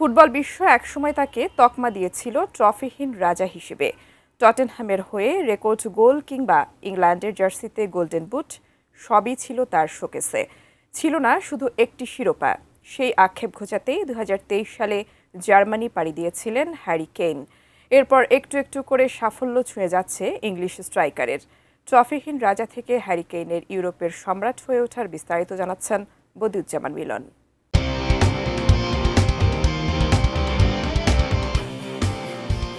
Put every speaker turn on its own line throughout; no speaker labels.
Football বিশ্ব একসময় তাকে তকমা দিয়েছিল ট্রফিহীন রাজা হিসেবে। টটেনহ্যামের হয়ে রেকর্ড গোল কিংবা ইংল্যান্ডের জার্সিতে গোল্ডেন বুট সবই ছিল তার শোকেসে। ছিল না শুধু একটি শিরোপা। সেই আক্ষেপ ঘোচাতেই ২০২৩ সালে জার্মানি পাড়ি দিয়েছিলেন হ্যারি কেইন। এরপর একটু একটু করে সাফল্য ছুঁয়ে যাচ্ছে ইংলিশ স্ট্রাইকারের। ট্রফিহীন রাজা থেকে হ্যারি কেইনের ইউরোপের সম্রাট হয়ে ওঠার বিস্তারিত জানাচ্ছেন বদিউজ্জামান মিলন।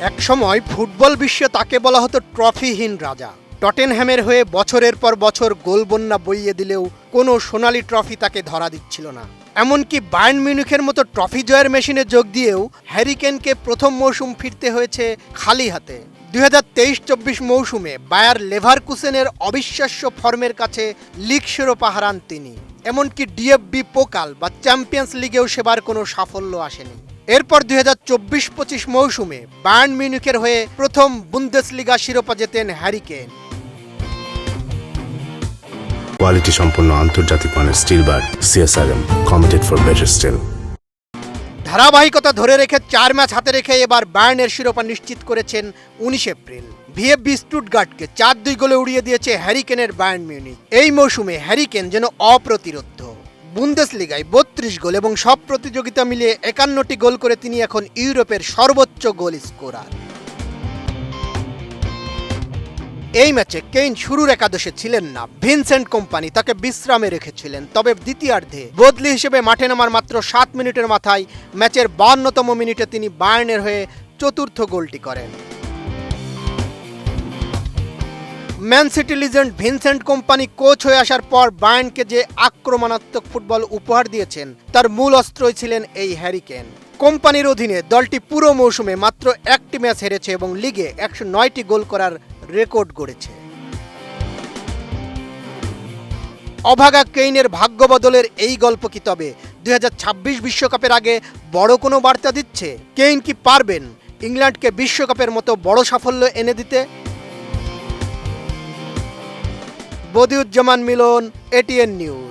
একসময় ফুটবল বিশ্বে তাকে বলা হতো ট্রফিহীন রাজা। টটেনহ্যামের হয়ে বছরের পর বছর গোলবন্যা বইয়ে দিলেও কোনো সোনালি ট্রফি তাকে ধরা দিচ্ছিল না। এমনকি বায়ার্ন মিউনিখের মতো ট্রফি জয়ের মেশিনে যোগ দিয়েও হ্যারি কেইনকে প্রথম মৌসুম ফিরতে হয়েছে খালি হাতে। ২০২৩-২৪ মৌসুমে বায়ার লেভারকুসেনের অবিশ্বাস্য ফর্মের কাছে লিগ শিরোপা হারান তিনি। এমনকি ডিএফবি পোকাল বা চ্যাম্পিয়ন্স লিগেও সেবার কোনো সাফল্য আসেনি। এরপর ২০২৪-২৫ মৌসুমে বায়ার্ন মিউনিখের হয়ে প্রথম বুন্দেসলিগা শিরোপা জেতেন হ্যারি কেইন।
কোয়ালিটি সম্পন্ন আন্তর্জাতিক মানের still bar CSRM, committed for better still.
ধারাবাহিকতা ধরে রেখে ৪ ম্যাচ হাতে রেখে এবার বায়ার্নের শিরোপা নিশ্চিত করেছেন ১৯ এপ্রিল। ভিএফবি স্টুটগার্টকে ৪-২ গোলে উড়িয়ে দিয়েছে হ্যারি কেইনের বায়ার্ন মিউনিখ। এই মৌসুমে হ্যারি কেইন যেন অপ্রতিরোধ্য। বুন্দেসলিগায় ৩২ গোল এবং সব প্রতিযোগিতা মিলিয়ে ৫১টি গোল করে তিনি এখন ইউরোপের সর্বোচ্চ গোল স্কোরার। এই ম্যাচে কেইন শুরুর একাদশে ছিলেন না। ভিনসেন্ট কোম্পানি তাকে বিশ্রামে রেখেছিলেন। তবে দ্বিতীয়ার্ধে বদলি হিসেবে মাঠে নামার মাত্র ৭ মিনিটের মাথায় ম্যাচের ৫২তম মিনিটে তিনি বায়ার্নের হয়ে চতুর্থ গোলটি করেন। Man city legend Vincent company coach হয়ে আসার পর বায়ার্নকে যে আক্রমণাত্মক ফুটবল উপহার দিয়েছেন তার মূল অস্ত্রই ছিলেন এই হ্যারি কেইন। কোম্পানির অধীনে দলটি পুরো মৌসুমে মাত্র একটি ম্যাচ হেরেছে এবং লিগে ১০৯টি গোল করার রেকর্ড গড়েছে। অভাগা কেইনের ভাগ্য বদলের এই গল্প কি তবে ২০২৬ বিশ্বকাপের আগে বড় কোনো বার্তা দিচ্ছে? কেইন কি পারবেন ইংল্যান্ডকে বিশ্বকাপের মতো বড় সাফল্য এনে দিতে? বদিউজ্জামান মিলন, এটিএন নিউজ।